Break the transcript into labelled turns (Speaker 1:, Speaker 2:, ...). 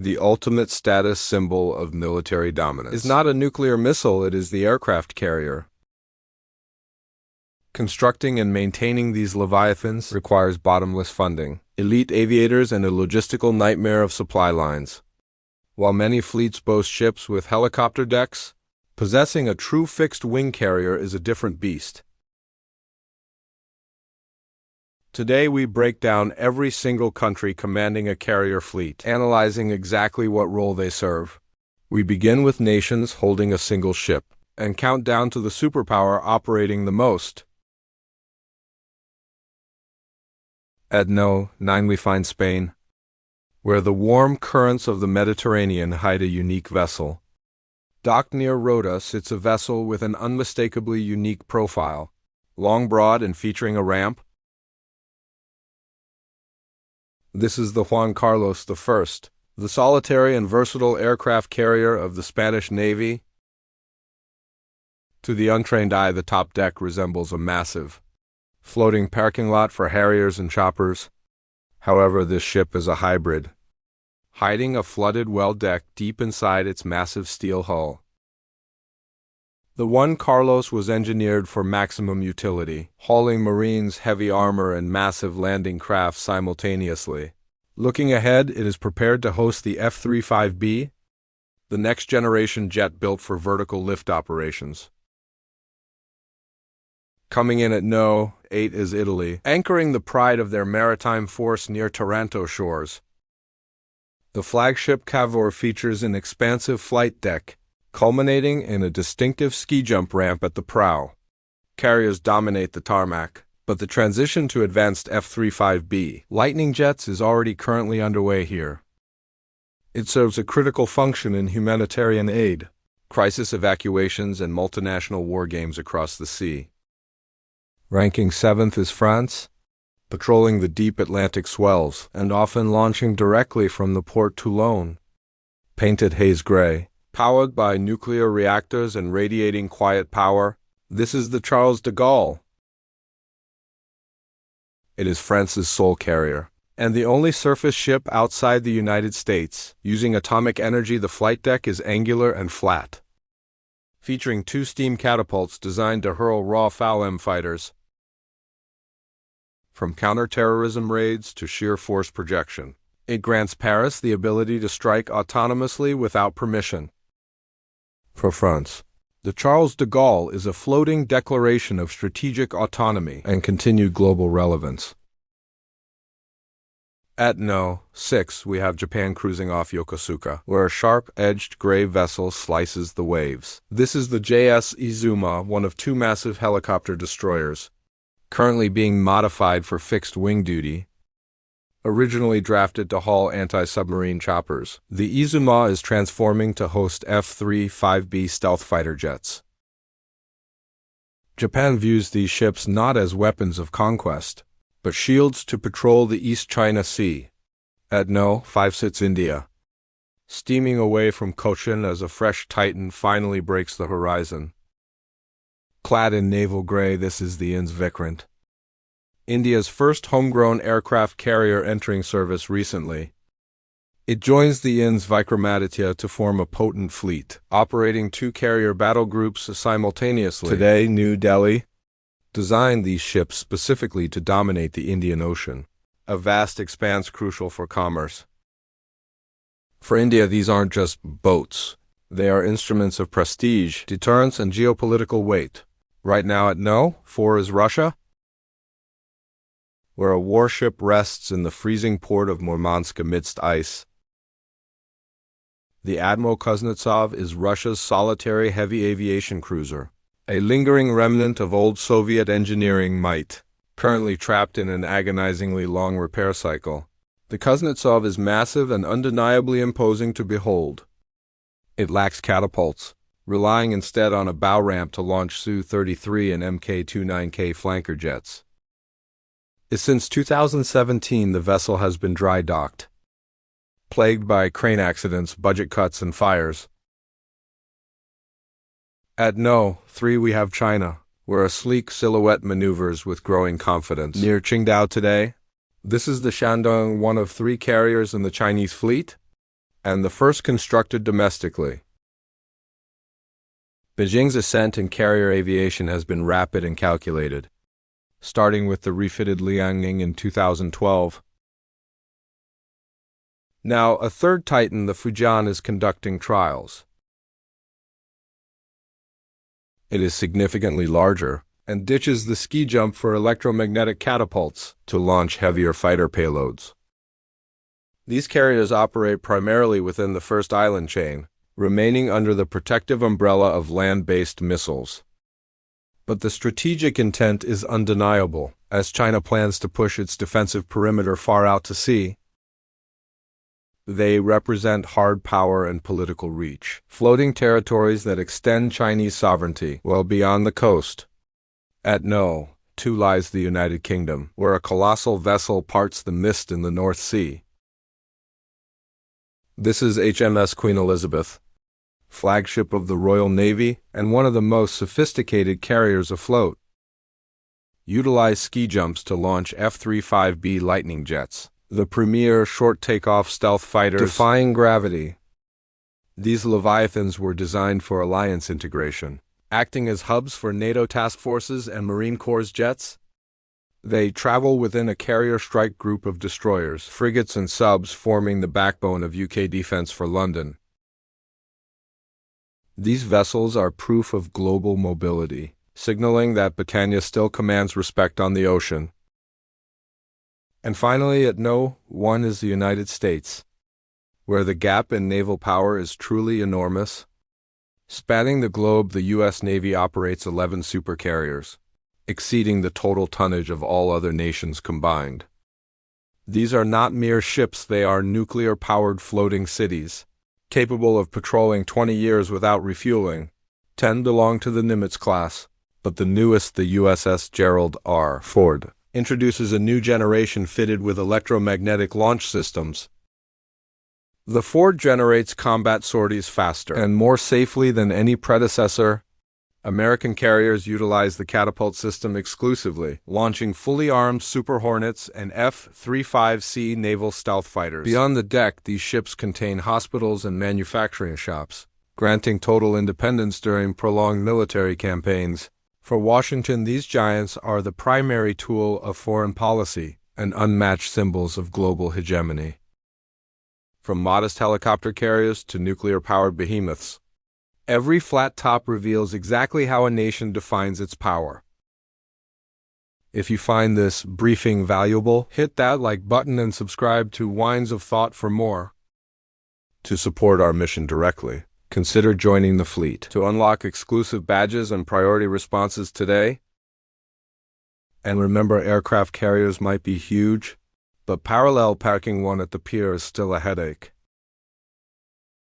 Speaker 1: the ultimate status symbol of military dominance, is not a nuclear missile, it is the aircraft carrier. Constructing and maintaining these leviathans requires bottomless funding, elite aviators, and a logistical nightmare of supply lines. While many fleets boast ships with helicopter decks, possessing a true fixed-wing carrier is a different beast. Today we break down every single country commanding a carrier fleet, analyzing exactly what role they serve. We begin with nations holding a single ship, and count down to the superpower operating the most. At No. 9 we find Spain, where the warm currents of the Mediterranean hide a unique vessel. Docked near Rota sits a vessel with an unmistakably unique profile, long, broad, and featuring a ramp. This is the Juan Carlos I, the solitary and versatile aircraft carrier of the Spanish Navy. To the untrained eye, the top deck resembles a massive, floating parking lot for Harriers and choppers. However, this ship is a hybrid, hiding a flooded well deck deep inside its massive steel hull. The Juan Carlos was engineered for maximum utility, hauling Marines' heavy armor and massive landing craft simultaneously. Looking ahead, it is prepared to host the F-35B, the next-generation jet built for vertical lift operations. Coming in at No. 8 is Italy, anchoring the pride of their maritime force near Taranto shores. The flagship Cavour features an expansive flight deck, culminating in a distinctive ski jump ramp at the prow. Carriers dominate the tarmac, but the transition to advanced F-35B Lightning jets is already currently underway here. It serves a critical function in humanitarian aid, crisis evacuations, and multinational war games across the sea. Ranking 7th is France, patrolling the deep Atlantic swells and often launching directly from the Port Toulon. Painted haze gray, powered by nuclear reactors and radiating quiet power, this is the Charles de Gaulle. It is France's sole carrier, and the only surface ship outside the United States. Using atomic energy, the flight deck is angular and flat, featuring 2 steam catapults designed to hurl raw FAL-M fighters. From counter-terrorism raids to sheer force projection, it grants Paris the ability to strike autonomously without permission. For France, the Charles de Gaulle is a floating declaration of strategic autonomy and continued global relevance. At No. 6, we have Japan cruising off Yokosuka, where a sharp-edged gray vessel slices the waves. This is the JS Izuma, one of 2 massive helicopter destroyers, currently being modified for fixed-wing duty. Originally drafted to haul anti-submarine choppers, the Izuma is transforming to host F-35B stealth fighter jets. Japan views these ships not as weapons of conquest, but shields to patrol the East China Sea. At No. 5 sits India, steaming away from Cochin as a fresh Titan finally breaks the horizon. Clad in naval gray, this is the INS Vikrant, India's first homegrown aircraft carrier entering service recently. It joins the INS Vikramaditya to form a potent fleet, operating 2 carrier battle groups simultaneously. Today, New Delhi designed these ships specifically to dominate the Indian Ocean, a vast expanse crucial for commerce. For India, these aren't just boats. They are instruments of prestige, deterrence, and geopolitical weight. Right now at No. 4 is Russia, where a warship rests in the freezing port of Murmansk amidst ice. The Admiral Kuznetsov is Russia's solitary heavy aviation cruiser, a lingering remnant of old Soviet engineering might, currently trapped in an agonizingly long repair cycle. The Kuznetsov is massive and undeniably imposing to behold. It lacks catapults, relying instead on a bow ramp to launch Su-33 and Mk-29K flanker jets. Since 2017, the vessel has been dry docked, plagued by crane accidents, budget cuts, and fires. At No. 3 we have China, where a sleek silhouette maneuvers with growing confidence. Near Qingdao today, this is the Shandong, one of 3 carriers in the Chinese fleet. and the first constructed domestically. Beijing's ascent in carrier aviation has been rapid and calculated, starting with the refitted Liaoning in 2012. Now, a third Titan, the Fujian, is conducting trials. It is significantly larger and ditches the ski jump for electromagnetic catapults to launch heavier fighter payloads. These carriers operate primarily within the first island chain, remaining under the protective umbrella of land-based missiles. But the strategic intent is undeniable, as China plans to push its defensive perimeter far out to sea. They represent hard power and political reach, floating territories that extend Chinese sovereignty well beyond the coast. At No. 2 lies the United Kingdom, where a colossal vessel parts the mist in the North Sea. This is HMS Queen Elizabeth, flagship of the Royal Navy and one of the most sophisticated carriers afloat. Utilize ski jumps to launch F-35B Lightning jets, the premier short takeoff stealth fighters defying gravity. These Leviathans were designed for alliance integration, acting as hubs for NATO task forces and Marine Corps jets. They travel within a carrier strike group of destroyers, frigates and subs forming the backbone of UK defense for London. These vessels are proof of global mobility, signaling that Britannia still commands respect on the ocean. And finally, at No. 1 is the United States, where the gap in naval power is truly enormous. Spanning the globe, the U.S. Navy operates 11 supercarriers, exceeding the total tonnage of all other nations combined. These are not mere ships, they are nuclear-powered floating cities, capable of patrolling 20 years without refueling. 10 belong to the Nimitz class, but the newest, the USS Gerald R. Ford, introduces a new generation fitted with electromagnetic launch systems. The Ford generates combat sorties faster and more safely than any predecessor. American carriers utilize the catapult system exclusively, launching fully armed Super Hornets and F-35C naval stealth fighters. Beyond the deck, these ships contain hospitals and manufacturing shops, granting total independence during prolonged military campaigns. For Washington, these giants are the primary tool of foreign policy and unmatched symbols of global hegemony. From modest helicopter carriers to nuclear-powered behemoths, every flat top reveals exactly how a nation defines its power. If you find this briefing valuable, hit that like button and subscribe to Wines of Thought for more. To support our mission directly, consider joining the fleet to unlock exclusive badges and priority responses today. And remember, aircraft carriers might be huge, but parallel parking one at the pier is still a headache.